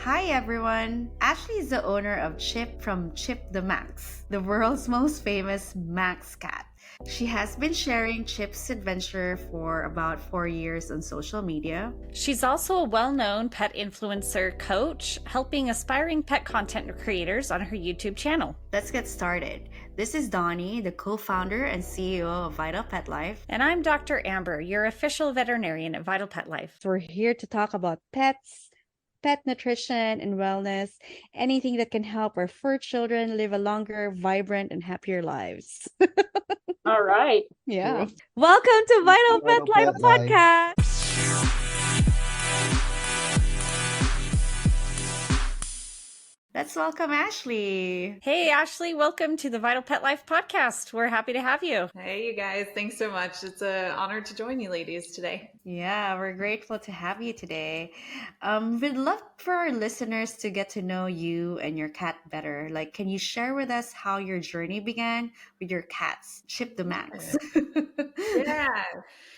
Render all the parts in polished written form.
Hi everyone! Ashley is the owner of Chip from Chip the Manx, the world's most famous Manx cat. She has been sharing Chip's adventure for about 4 years on social media. She's also a well-known pet influencer coach, helping aspiring pet content creators on her YouTube channel. Let's get started. This is Donie, the co-founder and CEO of Vital Pet Life. And I'm Dr. Amber, your official veterinarian at Vital Pet Life. We're here to talk about pets, pet nutrition, and wellness, anything that can help our fur children live a longer, vibrant, and happier lives. All right. Yeah. Welcome to Vital Pet Life Podcast. Let's welcome Ashley. Hey, Ashley, welcome to the Vital Pet Life Podcast. We're happy to have you. Hey, you guys. Thanks so much. It's an honor to join you ladies today. Yeah, we're grateful to have you today. We'd love for our listeners to get to know you and your cat better. Like, can you share with us how your journey began with your cats, Chip the Manx? Yeah.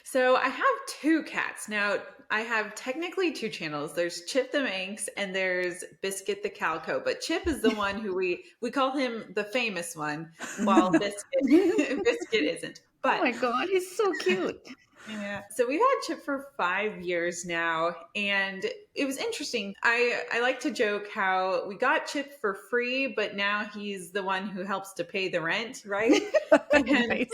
So I have two cats. Now, I have technically two channels. There's Chip the Manx and there's Biskit the Calico. But Chip is the one who we call him the famous one, while Biskit isn't. But Oh my God, he's so cute. yeah. So we've had Chip for 5 years now, and it was interesting. I like to joke how we got Chip for free, but now he's the one who helps to pay the rent, right? and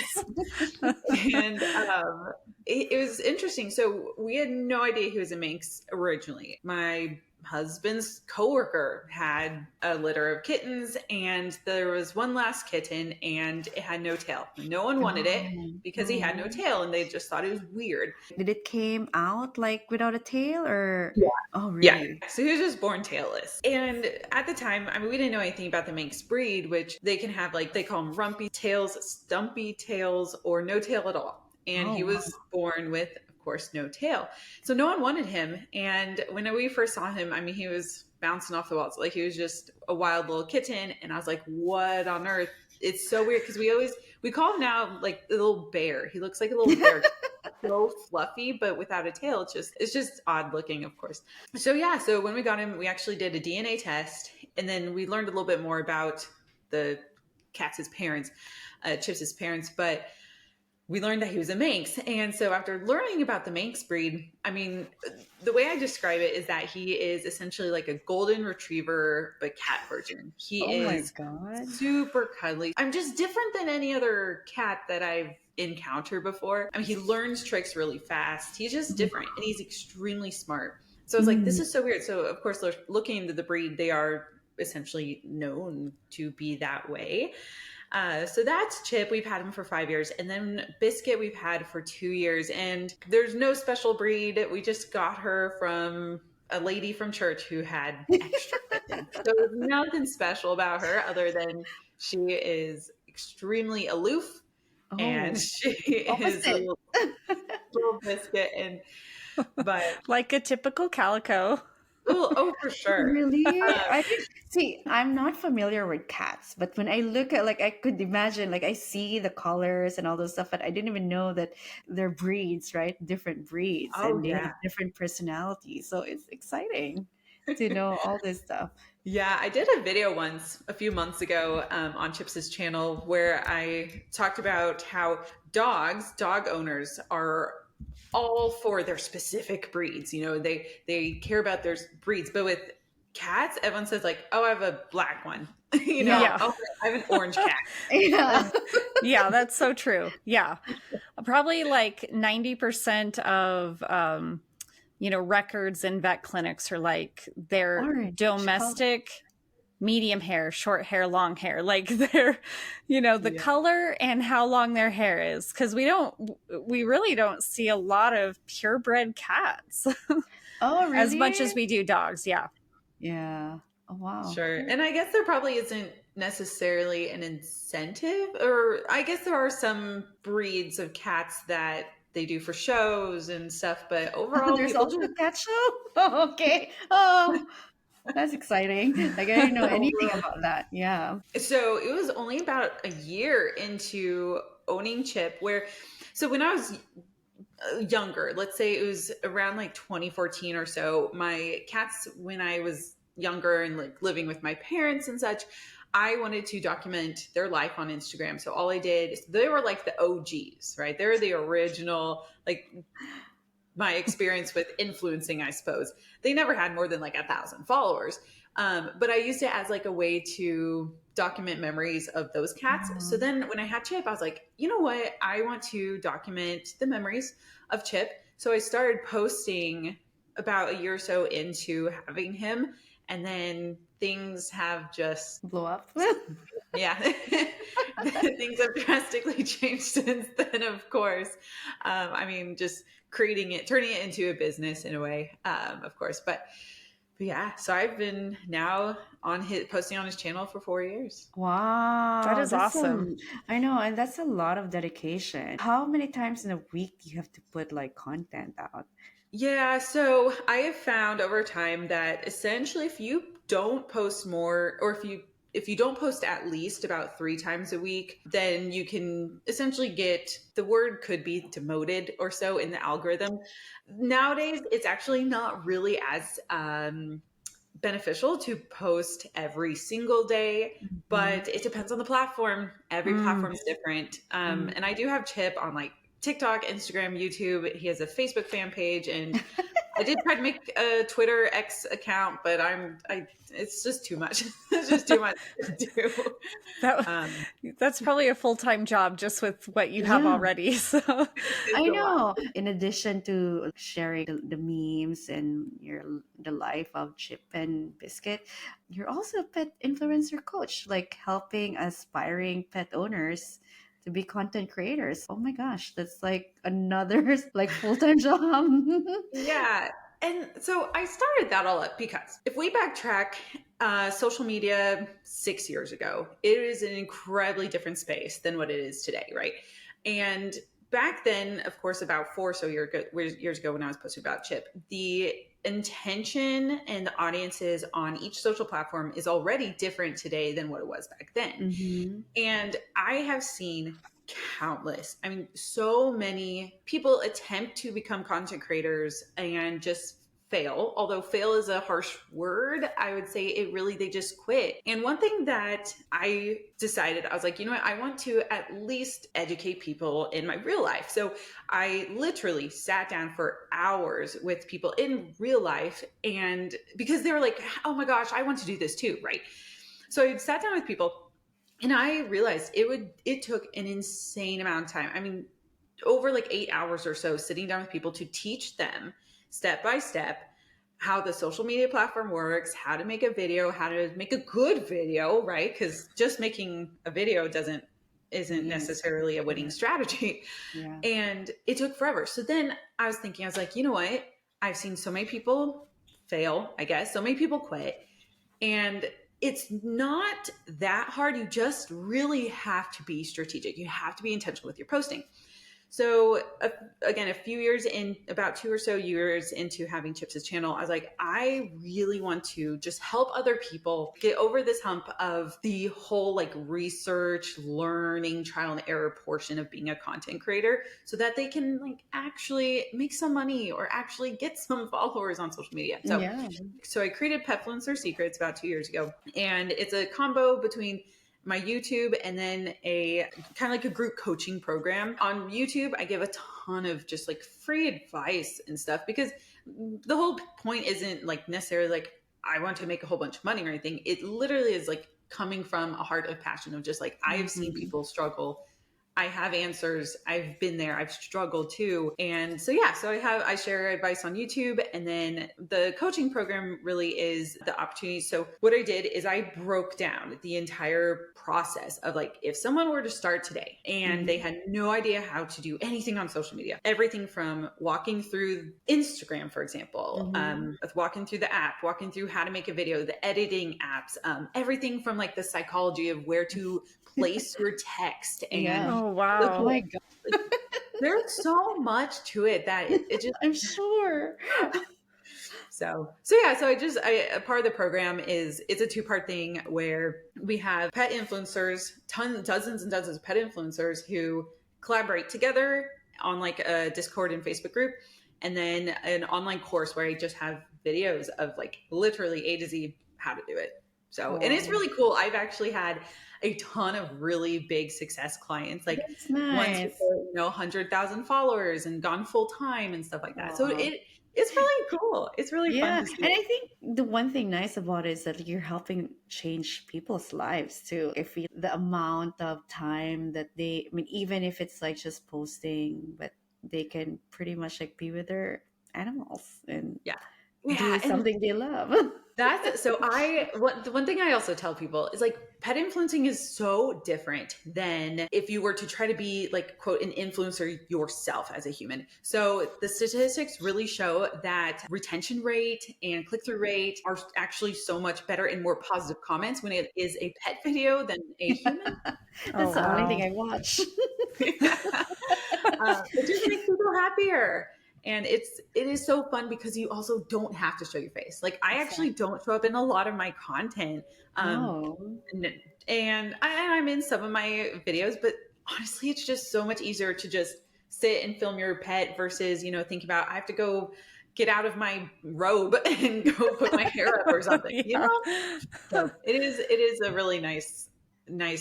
it was interesting. So we had no idea he was a Manx originally. My husband's coworker had a litter of kittens, and there was one last kitten and it had no tail. No one wanted it because he had no tail, and they just thought it was weird. Did it came out like without a tail or? Yeah. Oh, really? Yeah. So he was just born tailless. And at the time, I mean, we didn't know anything about the Manx breed, which they can have, like, they call them rumpy tails, stumpy tails, or no tail at all. And he was born with, of course, no tail. So no one wanted him. And when we first saw him, I mean, he was bouncing off the walls. Like, he was just a wild little kitten. And I was like, what on earth? It's so weird because we call him now like the little bear. He looks like a little bear. So fluffy, but without a tail. It's just odd looking, of course. So yeah, so when we got him, we actually did a DNA test, and then we learned a little bit more about the cat's parents, Chip's parents, but we learned that he was a Manx. And so after learning about the Manx breed, I mean, the way I describe it is that he is essentially like a golden retriever, but cat version. He is super cuddly. I'm just different than any other cat that I've encountered before. I mean, he learns tricks really fast. He's just different, and he's extremely smart. So I was like, this is so weird. So of course, looking into the breed, they are essentially known to be that way. So that's Chip. We've had him for 5 years. And then Biskit we've had for 2 years. And there's no special breed. We just got her from a lady from church who had extra kittens. So there's nothing special about her other than she is extremely aloof. And she is a little Biskit. But like a typical calico. Oh, for sure. Really? I'm not familiar with cats, but when I look at, like, I could imagine, like, I see the colors and all those stuff, but I didn't even know that they're breeds, right? Different breeds, and they have different personalities. So it's exciting to know all this stuff. Yeah, I did a video once a few months ago on Chip's channel where I talked about how dog owners are all for their specific breeds. You know, they care about their breeds, but with cats, everyone says like, oh, I have a black one. You know, oh, I have an orange cat. Yeah, that's so true. Yeah. Probably like 90% of, records in vet clinics are like they're Orange. domestic, medium hair, short hair, long hair, like they're, the color and how long their hair is. Cause we really don't see a lot of purebred cats. Oh, really? As much as we do dogs. Yeah. Yeah. Oh, wow. Sure. And I guess there probably isn't necessarily an incentive, or I guess there are some breeds of cats that they do for shows and stuff, but overall there's also a cat show. Oh, okay. Oh, that's exciting. Like, I didn't know anything about that. Yeah. So it was only about a year into owning Chip so when I was younger, let's say it was around like 2014 or so, my cats, when I was younger and like living with my parents and such, I wanted to document their life on Instagram. So all I did is they were like the OGs, right? They're the original, like my experience with influencing, I suppose. They never had more than like 1,000 followers. But I used it as like a way to document memories of those cats. So then when I had Chip, I was like, you know what? I want to document the memories of Chip. So I started posting about a year or so into having him. And then things have just Blow up. yeah, things have drastically changed since then, of course. I mean, just turning it into a business in a way, of course. But yeah, so I've been now posting on his channel for 4 years. Wow, That is that's awesome. I know, and that's a lot of dedication. How many times in a week do you have to put like content out? Yeah, so I have found over time that essentially if you don't post more, or if you don't post at least about 3 times a week, then you can essentially the word could be demoted or so in the algorithm. Nowadays, it's actually not really as beneficial to post every single day, but it depends on the platform. Every Mm, platform is different. mm. And I do have Chip on like TikTok, Instagram, YouTube. He has a Facebook fan page, and I did try to make a Twitter X account, but it's just too much. It's just too much to do. That Um, that's probably a full-time job just with what you have Yeah. already. So it's I a lot. know. In addition to sharing the memes and the life of Chip and Biscuit, you're also a pet influencer coach, like helping aspiring pet owners to be content creators. Oh my gosh, that's like another like full-time job. Yeah. And so I started that all up because if we backtrack, social media 6 years ago, it is an incredibly different space than what it is today, right? And back then, of course, about 4 or so years ago when I was posting about Chip, the intention and the audiences on each social platform is already different today than what it was back then. Hmm. And I have seen I mean, so many people attempt to become content creators and just fail. Although fail is a harsh word, I would say they just quit. And one thing that I decided, I was like, you know what, I want to at least educate people in my real life. So I literally sat down for hours with people in real life, and because they were like, oh my gosh, I want to do this too, right? So I sat down with people, and I realized it took an insane amount of time. I mean, over like 8 hours or so sitting down with people to teach them step by step how the social media platform works, how to make a video, how to make a good video, right? Because just making a video isn't Yes. necessarily a winning strategy. Yeah. And it took forever. So then I was like, you know what? I've seen so many people fail, I guess. So many people quit. And it's not that hard. You just really have to be strategic. You have to be intentional with your posting. So again, about 2 or so years into having Chips' channel, I was like, I really want to just help other people get over this hump of the whole like research, learning, trial and error portion of being a content creator, so that they can like actually make some money or actually get some followers on social media. Yeah. So I created Petfluencer Secrets about 2 years ago, and it's a combo between my YouTube and then a kind of like a group coaching program. On YouTube, I give a ton of just like free advice and stuff, because the whole point isn't like necessarily like I want to make a whole bunch of money or anything. It literally is like coming from a heart of passion of just like I have seen people struggle. I have answers. I've been there. I've struggled too. And so, yeah, so I share advice on YouTube, and then the coaching program really is the opportunity. So what I did is I broke down the entire process of like, if someone were to start today and they had no idea how to do anything on social media, everything from walking through Instagram, for example, walking through the app, walking through how to make a video, the editing apps, everything from like the psychology of where to place your text and Yeah. oh the wow. Oh whole, my god. like, there's so much to it that it just I'm sure. so yeah, so a part of the program is it's a 2-part thing where we have pet influencers, dozens and dozens of pet influencers who collaborate together on like a Discord and Facebook group, and then an online course where I just have videos of like literally A to Z how to do it. So, and it's really cool. I've actually had a ton of really big success clients, like That's ones with, nice. 100,000 followers and gone full time and stuff like that. So Wow. it's really cool. It's really fun Yeah, to see. and I think the one thing nice about it is that you're helping change people's lives too. If you, the amount of time that they, I mean, even if it's like just posting, but they can pretty much like be with their animals and Yeah. do Yeah. And something they love. that's so the one thing I also tell people is like pet influencing is so different than if you were to try to be like quote an influencer yourself as a human. So the statistics really show that retention rate and click-through rate are actually so much better and more positive comments when it is a pet video than a human. That's Oh, the only thing wow. I watch. It just makes people happier. And it is so fun because you also don't have to show your face. Like I actually don't show up in a lot of my content. Oh, And, I'm in some of my videos, but honestly, it's just so much easier to just sit and film your pet versus, think about I have to go get out of my robe and go put my hair up or something, Yeah. So it is a really nice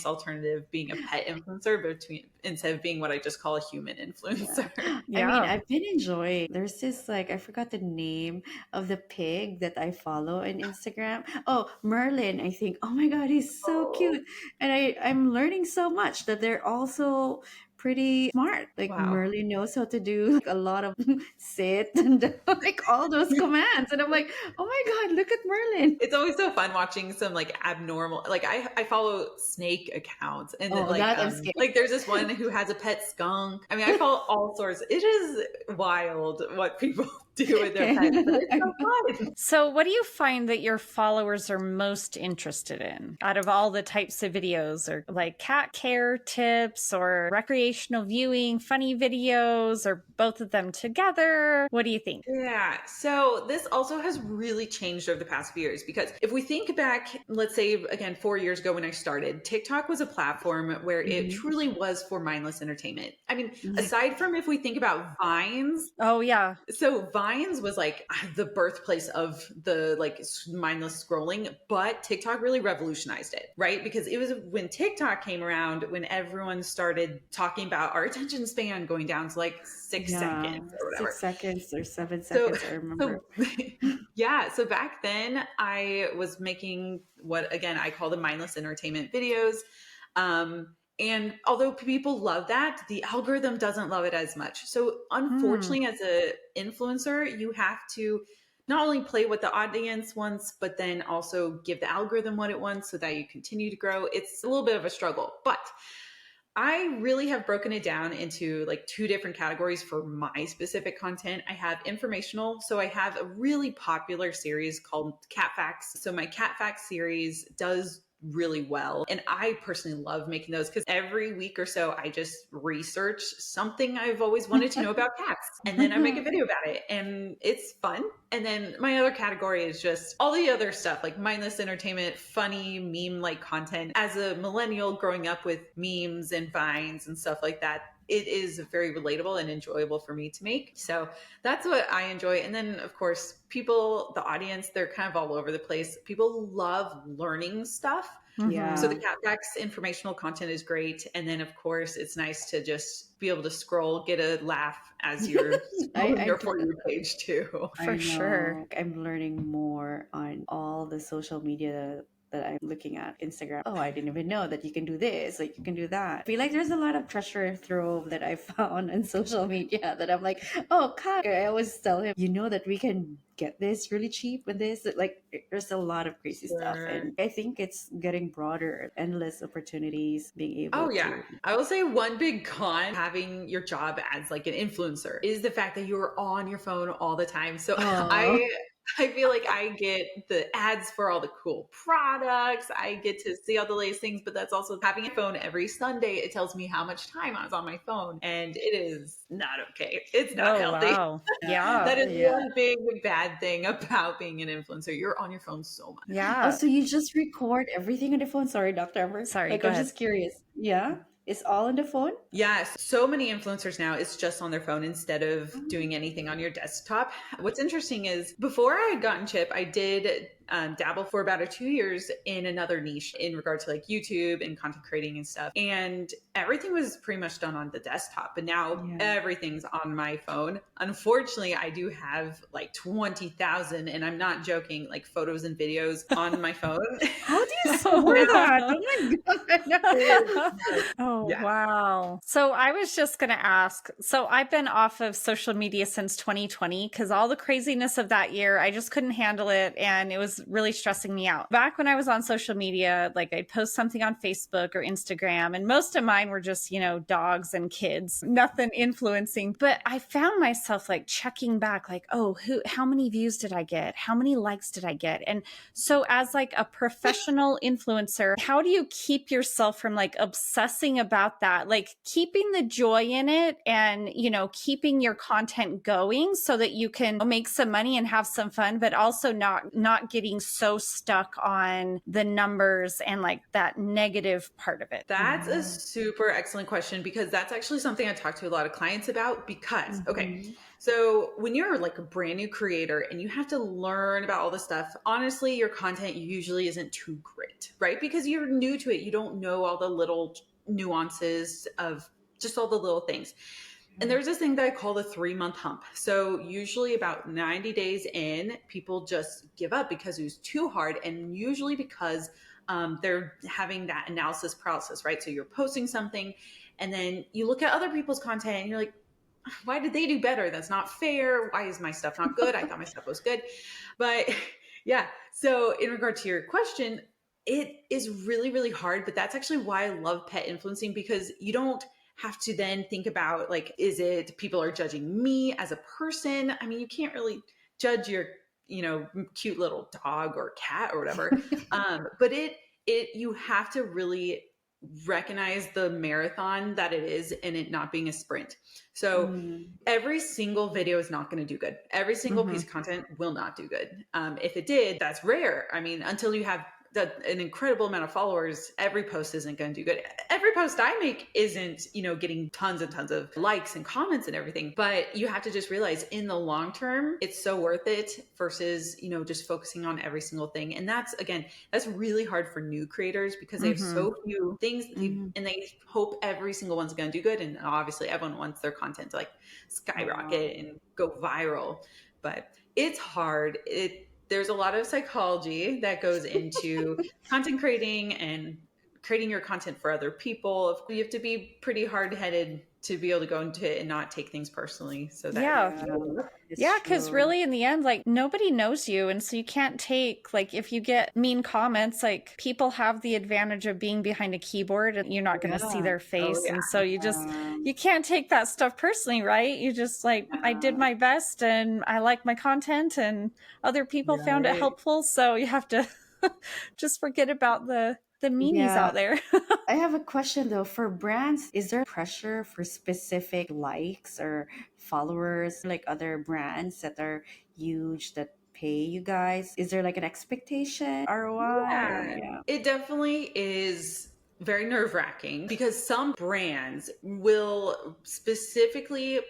alternative being a pet influencer instead of being what I just call a human influencer. I mean, Yeah. I've been enjoying. There's this like I forgot the name of the pig that I follow on Instagram. Oh, Merlin, I think. Oh my God, he's so Oh, cute, and I'm learning so much that they're also pretty smart. Like wow. Merlin knows how to do like a lot of sit and like all those commands, and I'm like, oh my God, look at Merlin. It's always so fun watching some like abnormal, like I follow snake accounts and then Oh, that I'm scared. like there's this one who has a pet skunk. I mean, I follow all sorts. It is wild what people do with their pets, but it's so fun. So, what do you find that your followers are most interested in out of all the types of videos, or like cat care tips, or recreational viewing, funny videos, or both of them together? What do you think? Yeah. So this also has really changed over the past few years because if we think back, let's say again, 4 years ago when I started, TikTok was a platform where it Mhm. truly was for mindless entertainment. I mean, Mhm. aside from if we think about Vines, Oh, yeah. so Vines was like the birthplace of the like mindless scrolling, but TikTok really revolutionized it, right? Because it was when TikTok came around when everyone started talking about our attention span going down to like 6 seconds or whatever. 6 seconds or seven So, seconds, I remember. so yeah. So back then I was making what again I call the mindless entertainment videos. And although people love that, the algorithm doesn't love it as much. So unfortunately, as a influencer, you have to not only play what the audience wants, but then also give the algorithm what it wants so that you continue to grow. It's a little bit of a struggle, but I really have broken it down into like two different categories for my specific content. I have informational. So I have a really popular series called Cat Facts. So my Cat Facts series does really well. And I personally love making those because every week or so I just research something I've always wanted to know about cats. And then I make a video about it and it's fun. And then my other category is just all the other stuff like mindless entertainment, funny meme like content. As a millennial growing up with memes and vines and stuff like that, it is very relatable and enjoyable for me to make. So that's what I enjoy. And then, of course, people, the audience, they're kind of all over the place. People love learning stuff. Yeah. So the Cat Facts informational content is great. And then, of course, it's nice to just be able to scroll, get a laugh as you're scrolling I your do For You page too. For sure. I'm learning more on all the social media that I'm looking at. Instagram. Oh, I didn't even know that you can do this, like you can do that. I feel like there's a lot of treasure trove that I found on social media that I'm like, oh, God. I always tell him, you know that we can get this really cheap with this. Like, there's a lot of crazy stuff. Sure. And I think it's getting broader, endless opportunities, being able Oh, yeah. to. I will say one big con having your job as like an influencer is the fact that you're on your phone all the time. So Oh. I feel like I get the ads for all the cool products. I get to see all the latest things, but that's also having a phone every Sunday. It tells me how much time I was on my phone, and it is not okay. It's not Oh, healthy. wow. Yeah. That is Yeah. one big bad thing about being an influencer. You're on your phone so much. Oh, Yeah. so you just record everything on the phone? Sorry, Dr. Amber. Sorry, Like, go I'm ahead. just curious. Yeah? It's all on the phone? Yes, so many influencers now, it's just on their phone instead of doing anything on your desktop. What's interesting is before I had gotten Chip, I did dabble for about 2 years in another niche in regard to like YouTube and content creating and stuff. And everything was pretty much done on the desktop, but now everything's on my phone. Unfortunately, I do have like 20,000, and I'm not joking, like photos and videos on my phone. How do you store that? Oh my God. Oh, wow. So I was just going to ask, so I've been off of social media since 2020 because all the craziness of that year, I just couldn't handle it. And it was really stressing me out. Back when I was on social media, like I'd post something on Facebook or Instagram, and most of mine were just, dogs and kids, nothing influencing. But I found myself like checking back, like, oh, how many views did I get? How many likes did I get? And so as like a professional influencer, how do you keep yourself from like obsessing about that, like keeping the joy in it and, keeping your content going so that you can make some money and have some fun, but also not getting so stuck on the numbers and like that negative part of it? That's a super excellent question, because that's actually something I talk to a lot of clients about. Because, okay, so when you're like a brand new creator and you have to learn about all this stuff, honestly, your content usually isn't too great, right? Because you're new to it. You don't know all the little nuances of just all the little things. And there's this thing that I call the 3-month hump. So usually about 90 days in, people just give up because it was too hard. And usually because they're having that analysis paralysis, right? So you're posting something and then you look at other people's content and you're like, why did they do better? That's not fair. Why is my stuff not good? I thought my stuff was good. But yeah, so in regard to your question, it is really, really hard, but that's actually why I love pet influencing, because you don't have to then think about like, is it people are judging me as a person? I mean, you can't really judge your, cute little dog or cat or whatever. But you have to really recognize the marathon that it is and it not being a sprint. So every single video is not going to do good. Every single piece of content will not do good. If it did, that's rare. I mean, until you have an incredible amount of followers, every post isn't going to do good. Every post I make isn't, getting tons and tons of likes and comments and everything. But you have to just realize in the long term, it's so worth it versus, just focusing on every single thing. And that's really hard for new creators because they have so few things and they hope every single one's going to do good. And obviously everyone wants their content to like skyrocket and go viral, but it's hard. There's a lot of psychology that goes into content creating and creating your content for other people. You have to be pretty hard-headed to be able to go into it and not take things personally. So that because really in the end, like nobody knows you, and so you can't take, like, if you get mean comments, like people have the advantage of being behind a keyboard and you're not going to see their face, and so you can't take that stuff personally, right? You just like, I did my best and I like my content and other people found it helpful, so you have to just forget about the meanies out there. I have a question though. For brands, is there pressure for specific likes or followers, like other brands that are huge that pay you guys? Is there like an expectation, ROI? It definitely is very nerve-wracking because some brands will specifically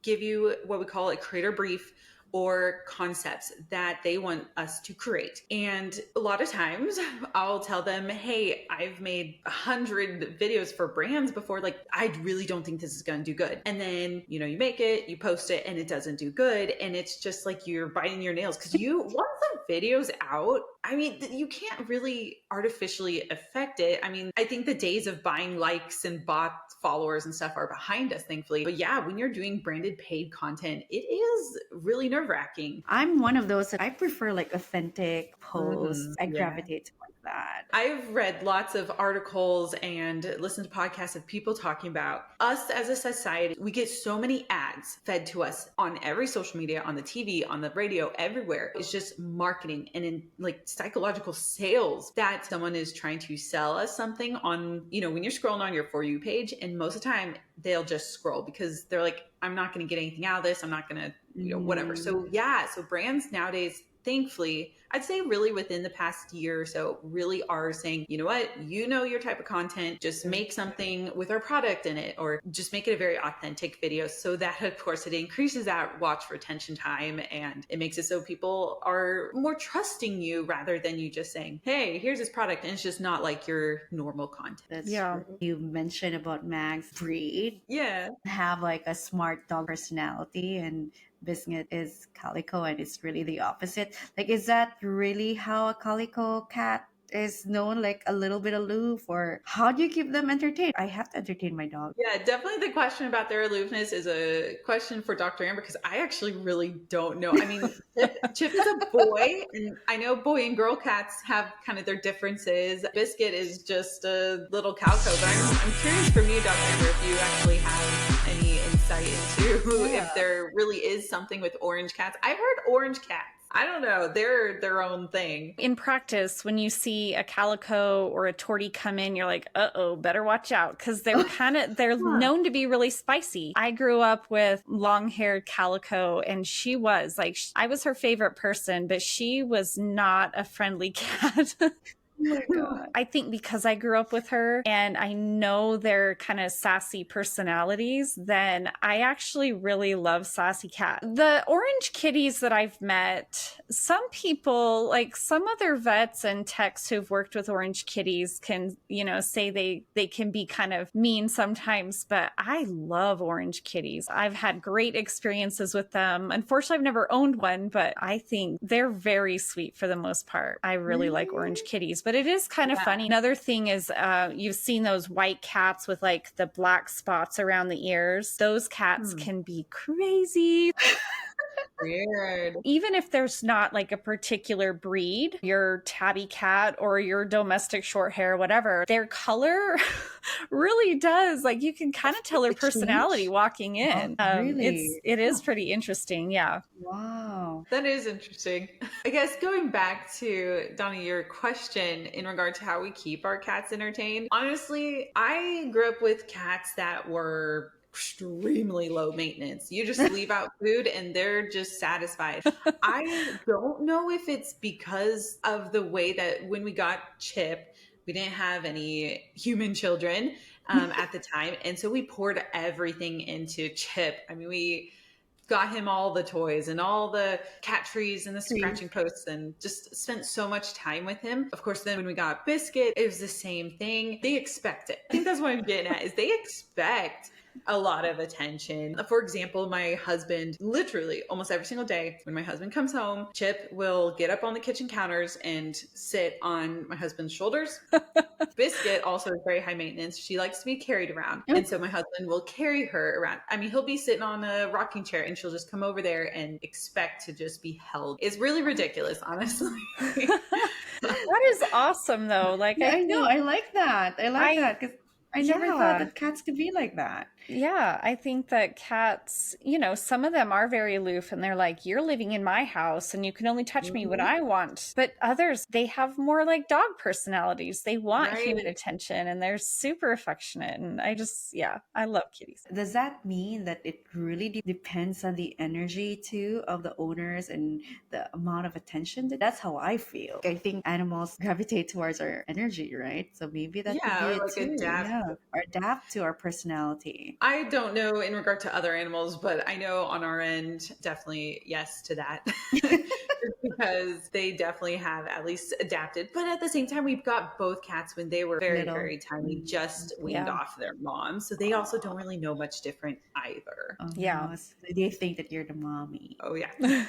give you what we call a creator brief or concepts that they want us to create. And a lot of times I'll tell them, hey, I've made 100 videos for brands before. Like, I really don't think this is going to do good. And then, you make it, you post it, and it doesn't do good. And it's just like you're biting your nails because once the video's out, I mean, you can't really artificially affect it. I mean, I think the days of buying likes and bot followers and stuff are behind us, thankfully. But yeah, when you're doing branded paid content, it is really nerve-wracking. I'm one of those that I prefer like authentic posts. I gravitate to like that. I've read lots of articles and listened to podcasts of people talking about us as a society. We get so many ads fed to us on every social media, on the TV, on the radio, everywhere. It's just marketing and in like psychological sales that someone is trying to sell us something on, when you're scrolling on your For You page, and most of the time they'll just scroll because they're like, I'm not going to get anything out of this. I'm not going to, whatever. So yeah, so brands nowadays thankfully, I'd say really within the past year or so, really are saying, you know what, you know your type of content, just make something with our product in it, or just make it a very authentic video, so that of course it increases that watch retention time, and it makes it so people are more trusting you rather than you just saying, hey, here's this product, and it's just not like your normal content. That's true. You mentioned about Mag's breed. Yeah. Have like a smart dog personality, and Biscuit is calico, and it's really the opposite. Like, is that really how a calico cat is known, like a little bit aloof, or how do you keep them entertained? I have to entertain my dog. Yeah, definitely the question about their aloofness is a question for Dr. Amber, because I actually really don't know. I mean, Chip is a boy, and I know boy and girl cats have kind of their differences. Biscuit is just a little calico, but I'm curious from you, Dr. Amber, if you actually have any insight into if there really is something with orange cats. I've heard orange cats, I don't know, they're their own thing. In practice, when you see a calico or a tortie come in, you're like, uh-oh, better watch out, because they're known to be really spicy. I grew up with long-haired calico, and she was like, I was her favorite person, but she was not a friendly cat. Oh my God. I think because I grew up with her and I know their kind of sassy personalities, then I actually really love sassy cats. The orange kitties that I've met, some people, like some other vets and techs who've worked with orange kitties can, say they can be kind of mean sometimes, but I love orange kitties. I've had great experiences with them. Unfortunately, I've never owned one, but I think they're very sweet for the most part. I really like orange kitties. But it is kind of funny. Another thing is you've seen those white cats with like the black spots around the ears. Those cats can be crazy. Weird. Even if there's not like a particular breed, your tabby cat or your domestic short hair, whatever, their color really does. Like you can kind of tell their personality walking in. Really? It is pretty interesting. Yeah. Wow. That is interesting. I guess going back to Donnie, your question in regard to how we keep our cats entertained. Honestly, I grew up with cats that were extremely low maintenance. You just leave out food and they're just satisfied. I don't know if it's because of the way that when we got Chip, we didn't have any human children at the time. And so we poured everything into Chip. I mean, we got him all the toys and all the cat trees and the scratching posts and just spent so much time with him. Of course, then when we got Biscuit, it was the same thing. They expect it. I think that's what I'm getting at, is they expect a lot of attention. For example, my husband, literally almost every single day when my husband comes home, Chip will get up on the kitchen counters and sit on my husband's shoulders. Biscuit also is very high maintenance. She likes to be carried around. And so my husband will carry her around. I mean, he'll be sitting on a rocking chair and she'll just come over there and expect to just be held. It's really ridiculous, honestly. That is awesome though. Like, Yeah, I know. I like that. I like that because I never thought that cats could be like that. Yeah, I think that cats, some of them are very aloof and they're like, you're living in my house and you can only touch me when I want. But others, they have more like dog personalities. They want human attention and they're super affectionate. And I love kitties. Does that mean that it really depends on the energy too of the owners and the amount of attention? That's how I feel. I think animals gravitate towards our energy, right? So maybe that could be it too. Or adapt to our personality. I don't know in regard to other animals, but I know on our end, definitely yes to that. Because they definitely have at least adapted. But at the same time, we've got both cats when they were very, very tiny, just weaned off their moms. So they also don't really know much different either. So they think that you're the mommy. Oh, yeah.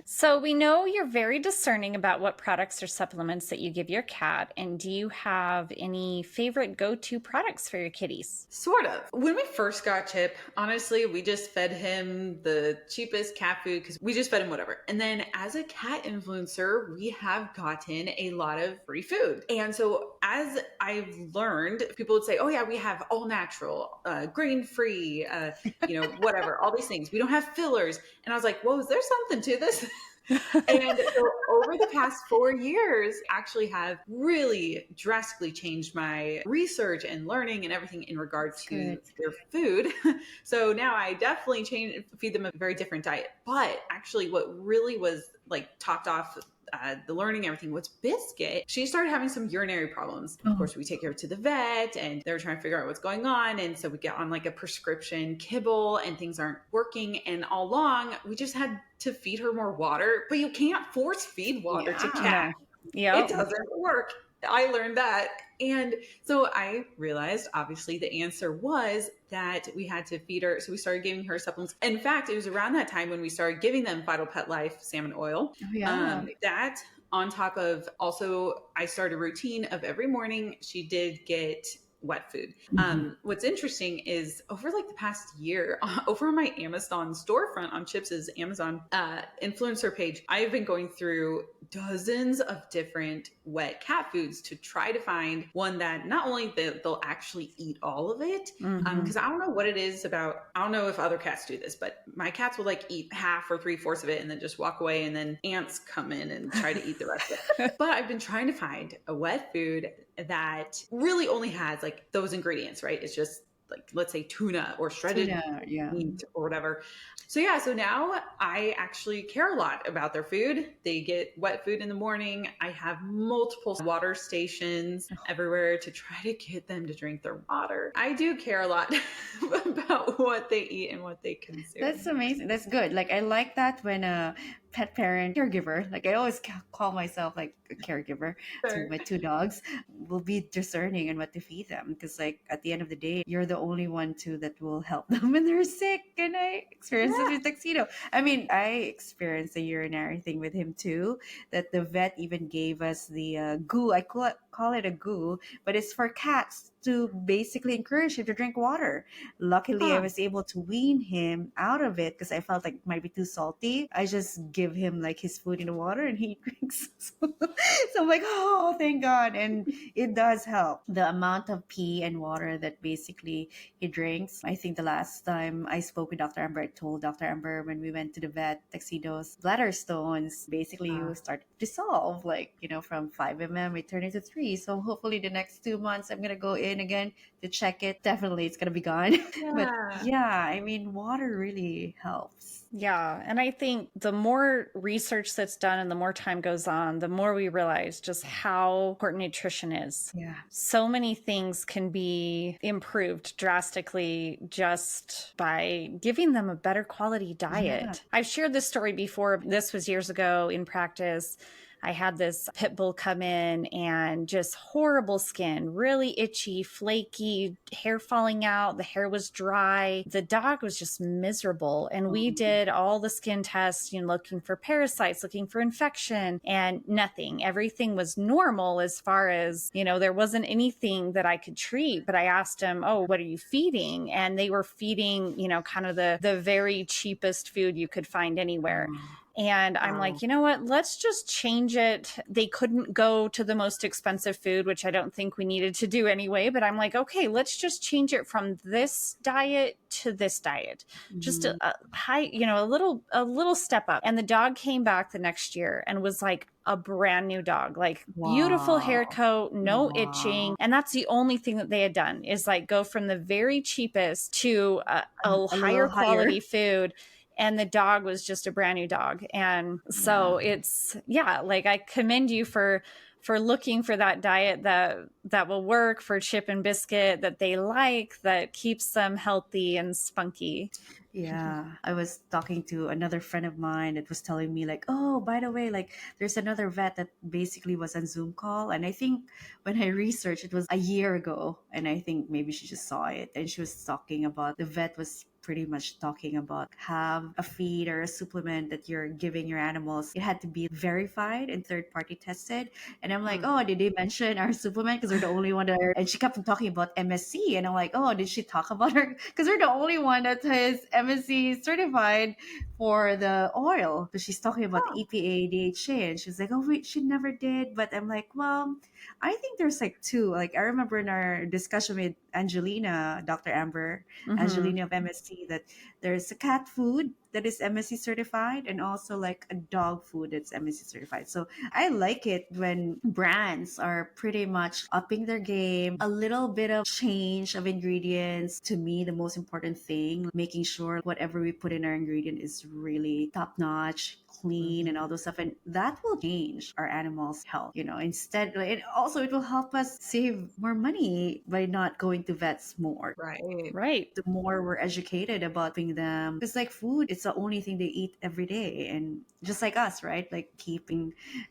So we know you're very discerning about what products or supplements that you give your cat. And do you have any favorite go-to products for your kitties? Sort of. When we first got Chip, honestly, we just fed him the cheapest cat food because we just fed him whatever. And then as a cat influencer, we have gotten a lot of free food. And so as I've learned, people would say, oh yeah, we have all natural, grain-free, whatever, all these things. We don't have fillers. And I was like, whoa, is there something to this? And so over the past 4 years, actually have really drastically changed my research and learning and everything in regard That's to good. their food. So now I definitely feed them a very different diet. But actually, what really was like topped off the learning, everything was Biscuit. She started having some urinary problems. Of Oh, course, we take her to the vet and they're trying to figure out what's going on. And so we get on like a prescription kibble and things aren't working. And all along, we just had to feed her more water. But you can't force feed water to yeah. cats. No. It Yep. doesn't work. I learned that. And so I realized, obviously, the answer was that we had to feed her. So we started giving her supplements. In fact, it was around that time when we started giving them Vital Pet Life salmon oil. Oh, yeah. That on top of also, I started a routine of every morning she did get wet food. What's interesting is over like the past year, over on my Amazon storefront on Chips's Amazon influencer page, I've been going through dozens of different wet cat foods to try to find one that not only they'll actually eat all of it, because I don't know what it is about. I don't know if other cats do this, but my cats will like eat half or 3/4 of it and then just walk away, and then ants come in and try to eat the rest of it. But I've been trying to find a wet food that really only has like those ingredients, right? It's just like, let's say tuna or shredded Tuna, yeah. meat or whatever. So yeah, so now I actually care a lot about their food. They get wet food in the morning. I have multiple water stations everywhere to try to get them to drink their water. I do care a lot about what they eat and what they consume. That's amazing. That's good. Like I like that when a pet parent caregiver, like I always call myself like a caregiver to Sure. my two dogs, will be discerning in what to feed them, because like at the end of the day, you're the only one too that will help them when they're sick. And I experienced this with Tuxedo. I mean, I experienced a urinary thing with him too. That the vet even gave us the goo. I call it a goo, but it's for cats to basically encourage him to drink water. Luckily, I Huh. was able to wean him out of it because I felt like it might be too salty. I just give him like his food in the water and he drinks. So I'm like, oh, thank God. And it does help. The amount of pee and water that basically he drinks. I think the last time I spoke with Dr. Amber, I told Dr. Amber when we went to the vet, Tuxedo's bladder stones basically started to dissolve, like, from 5 mm, it turned into 3. So hopefully the next 2 months, I'm going to go in again to check it. Definitely it's going to be gone. But Yeah. yeah, I mean, water really helps. Yeah. And I think the more research that's done and the more time goes on, the more we realize just how important nutrition is. Yeah. So many things can be improved drastically just by giving them a better quality diet. Yeah. I've shared this story before. This was years ago in practice. I had this pit bull come in and just horrible skin, really itchy, flaky, hair falling out. The hair was dry. The dog was just miserable. And we did all the skin tests, looking for parasites, looking for infection, and nothing. Everything was normal as far as, there wasn't anything that I could treat. But I asked him, oh, what are you feeding? And they were feeding, kind of the very cheapest food you could find anywhere. And I'm like, you know what? Let's just change it. They couldn't go to the most expensive food, which I don't think we needed to do anyway. But I'm like, okay, let's just change it from this diet to this diet. Just a high, a little step up. And the dog came back the next year and was like a brand new dog, like beautiful hair coat, no itching. And that's the only thing that they had done is like go from the very cheapest to a higher quality food. And the dog was just a brand new dog. And so it's, like I commend you for looking for that diet that will work for Chip and Biscuit, that they like, that keeps them healthy and spunky. Yeah, I was talking to another friend of mine that was telling me like, oh, by the way, like there's another vet that basically was on Zoom call, and I think when I researched, it was a year ago, and I think maybe she just saw it, and she was talking about the vet was pretty much talking about have a feed or a supplement that you're giving your animals. It had to be verified and third party tested. And I'm like, oh, did they mention our supplement? Because we're the only one that are... And she kept on talking about MSC. And I'm like, oh, did she talk about her? Because we're the only one that is MSC certified for the oil. Because she's talking about the EPA, DHA. And she's like, oh, wait, she never did. But I'm like, well, I think there's like two. Like I remember in our discussion with Angelina, Dr. Amber, Angelina of MSC, that there's a cat food that is MSC certified, and also like a dog food that's MSC certified. So I like it when brands are pretty much upping their game. A little bit of change of ingredients, to me, the most important thing, making sure whatever we put in our ingredient is really top notch, clean, and all those stuff, and that will change our animals health, instead. It also, it will help us save more money by not going to vets more. Right. Right. The more we're educated about feeding them, because like food, it's the only thing they eat every day, and just like us, right? Like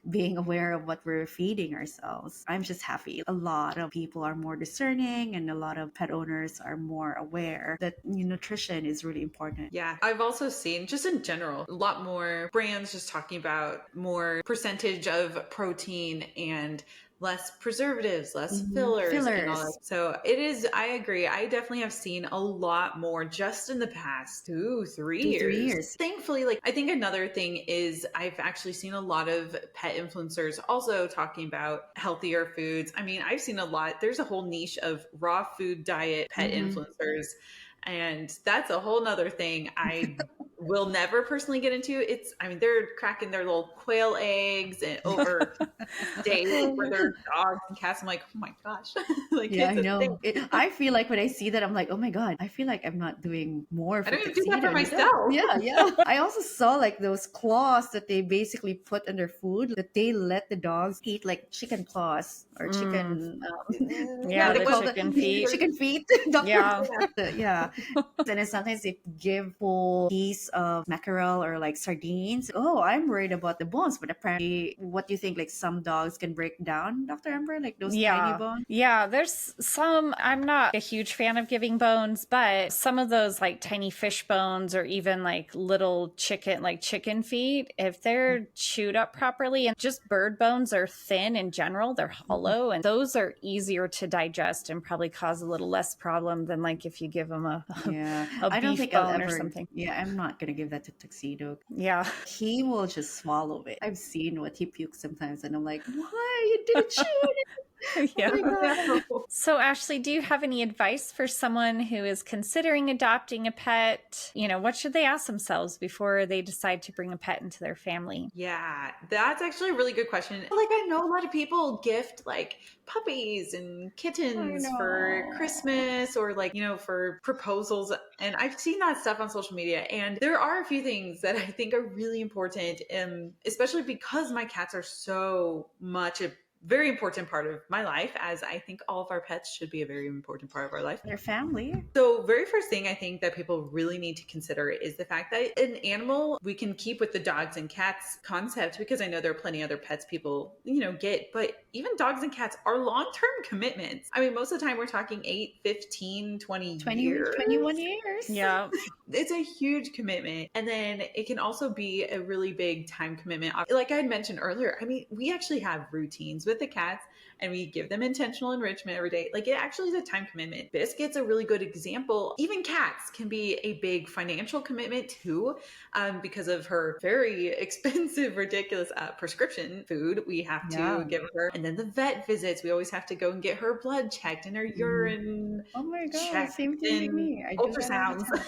being aware of what we're feeding ourselves. I'm just happy a lot of people are more discerning, and a lot of pet owners are more aware that nutrition is really important. Yeah, I've also seen, just in general, a lot more brands just talking about more percentage of protein and less preservatives, less fillers, and all that. Fillers. So it is, I agree. I definitely have seen a lot more just in the past 3 2, years. 3 years. Thankfully, like, I think another thing is I've actually seen a lot of pet influencers also talking about healthier foods. I mean, I've seen a lot. There's a whole niche of raw food diet pet influencers. And that's a whole nother thing I will never personally get into. They're cracking their little quail eggs and over days for their dogs and cats. I'm like, oh my gosh. Like, Yeah, I it's a know. thing. I feel like when I see that, I'm like, oh my God, I feel like I'm not doing more I for don't even do that for Tuxedo. myself. Yeah, yeah. I also saw like those claws that they basically put in their food, that they let the dogs eat, like chicken claws or chicken. Yeah, What do the they call chicken that? feet. Chicken feet. Dr. Yeah. Yeah. And then sometimes they give full piece of mackerel or like sardines. Oh, I'm worried about the bones, but apparently, what do you think? Like some dogs can break down, Dr. Amber, like those tiny bones. Yeah, there's some. I'm not a huge fan of giving bones, but some of those like tiny fish bones or even like little chicken feet, if they're chewed up properly, and just bird bones are thin in general, they're hollow, and those are easier to digest and probably cause a little less problem than like if you give them a Yeah, a I don't beef think I'll bone or ever. something. Yeah, I'm not gonna give that to Tuxedo. Yeah. He will just swallow it. I've seen what he pukes sometimes, and I'm like, why you didn't chew it? Oh Yeah. my God. So, Ashley, do you have any advice for someone who is considering adopting a pet? What should they ask themselves before they decide to bring a pet into their family? Yeah, that's actually a really good question. Like, I know a lot of people gift like puppies and kittens for Christmas, or like, for proposals. And I've seen that stuff on social media. And there are a few things that I think are really important, especially because my cats are so much a very important part of my life, as I think all of our pets should be a very important part of our life. Their family. So, very first thing I think that people really need to consider is the fact that an animal we can keep with the dogs and cats concept, because I know there are plenty other pets people, get, but even dogs and cats are long-term commitments. I mean, most of the time we're talking 8, 15, 20 years. 21 years. Yeah. It's a huge commitment. And then it can also be a really big time commitment. Like I had mentioned earlier, I mean, we actually have routines with the cats, and we give them intentional enrichment every day. Like, it actually is a time commitment. Biskit's a really good example. Even cats can be a big financial commitment too, because of her very expensive, ridiculous prescription food we have to give her. And then the vet visits, we always have to go and get her blood checked and her urine Oh my God, checked, same thing with and me. I do that all the ultrasounds. time.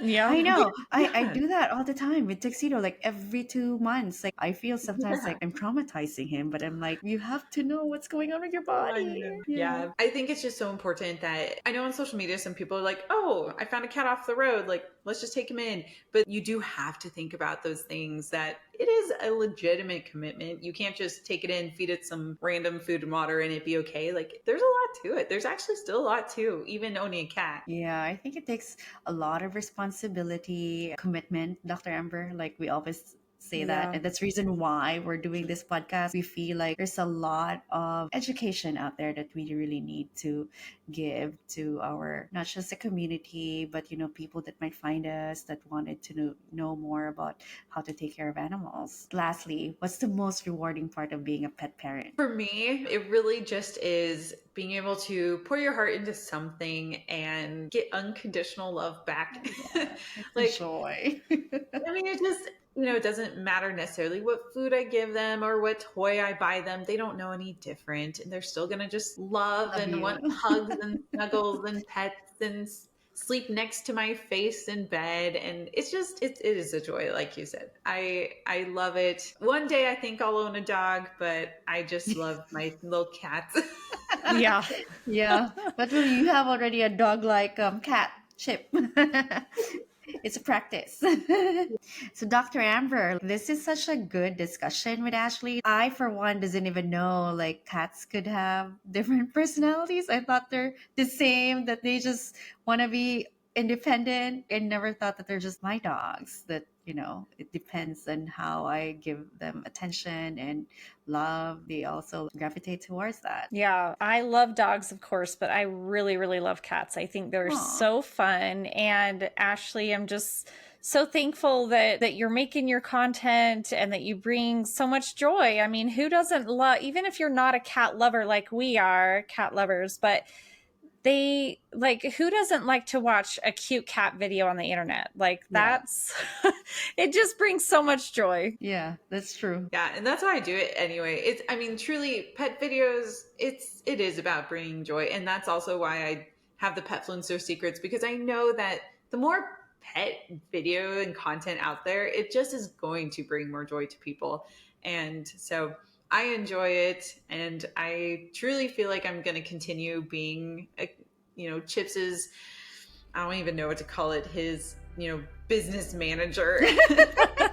Yeah. I know. I Yeah. do that all the time with Tuxedo, like every 2 months. Like I feel sometimes Yeah. like I'm traumatizing him, but I'm like, you have to know what's going on with your body. Yeah. I think it's just so important that I know on social media, some people are like, oh, I found a cat off the road. Like, let's just take him in. But you do have to think about those things, that it is a legitimate commitment. You can't just take it in, feed it some random food and water, and it be okay. Like, there's a lot to it. There's actually still a lot to even owning a cat. Yeah, I think it takes a lot of responsibility, commitment, Dr. Amber. Like we always say that. And that's the reason why we're doing this podcast. We feel like there's a lot of education out there that we really need to give to our, not just the community, but people that might find us that wanted to know more about how to take care of animals. Lastly, what's the most rewarding part of being a pet parent? For me, it really just is being able to pour your heart into something and get unconditional love back. Like, joy. I mean, it just, it doesn't matter necessarily what food I give them or what toy I buy them. They don't know any different. And they're still going to just love and you. want hugs and snuggles and pets and sleep next to my face in bed, and it's just it is a joy, like you said. I love it. One day I think I'll own a dog, but I just love my little cats. Yeah. Yeah, but well, you have already a dog like cat, Chip. It's a practice. So, Dr. Amber, this is such a good discussion with Ashley. I, for one, doesn't even know like cats could have different personalities. I thought they're the same, that they just want to be independent, and never thought that they're just my dogs. That, it depends on how I give them attention and love. They also gravitate towards that. Yeah, I love dogs, of course, but I really, really love cats. I think they're Aw. so fun. And Ashley, I'm just so thankful that you're making your content and that you bring so much joy. I mean, who doesn't love, even if you're not a cat lover like we are, cat lovers, but who doesn't like to watch a cute cat video on the internet? Like that's, it just brings so much joy. Yeah, that's true. Yeah, and that's why I do it anyway. I mean, truly, pet videos, it is about bringing joy. And that's also why I have the Petfluencer secrets, because I know that the more pet video and content out there, it just is going to bring more joy to people. And so I enjoy it, and I truly feel like I'm going to continue being, Chips's, I don't even know what to call it, his, business manager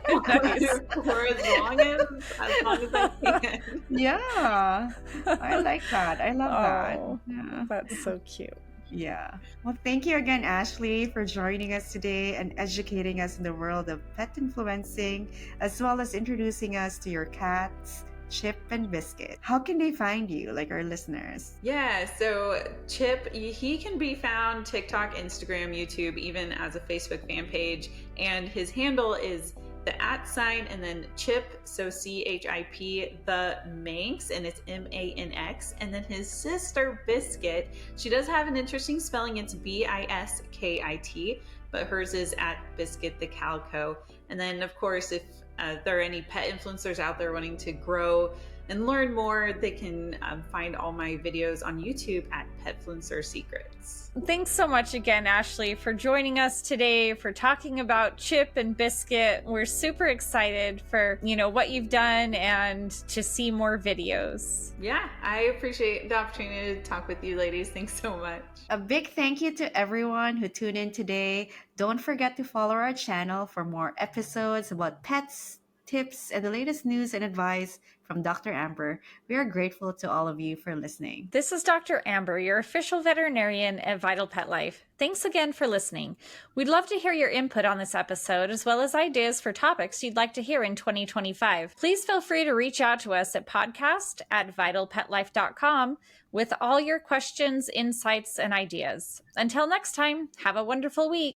for as long as I can. Yeah, I like that. I love that. Yeah. That's so cute. Yeah. Well, thank you again, Ashley, for joining us today and educating us in the world of pet influencing, as well as introducing us to your cats, Chip and Biskit. How can they find you, like our listeners? Yeah, so Chip, he can be found TikTok, Instagram, YouTube, even as a Facebook fan page. And his handle is the @ and then Chip, so CHIP, the Manx, and it's MANX. And then his sister Biskit, she does have an interesting spelling. It's BISKIT, but hers is @Biskit the Calico. And then, of course, if there are any pet influencers out there wanting to grow and learn more, they can find all my videos on YouTube at Petfluencer Secrets. Thanks so much again, Ashley, for joining us today, for talking about Chip and Biskit. We're super excited for, what you've done and to see more videos. Yeah, I appreciate the opportunity to talk with you ladies. Thanks so much. A big thank you to everyone who tuned in today. Don't forget to follow our channel for more episodes about pets, tips, and the latest news and advice from Dr. Amber. We are grateful to all of you for listening. This is Dr. Amber, your official veterinarian at Vital Pet Life. Thanks again for listening. We'd love to hear your input on this episode, as well as ideas for topics you'd like to hear in 2025. Please feel free to reach out to us at podcast@vitalpetlife.com with all your questions, insights, and ideas. Until next time, have a wonderful week.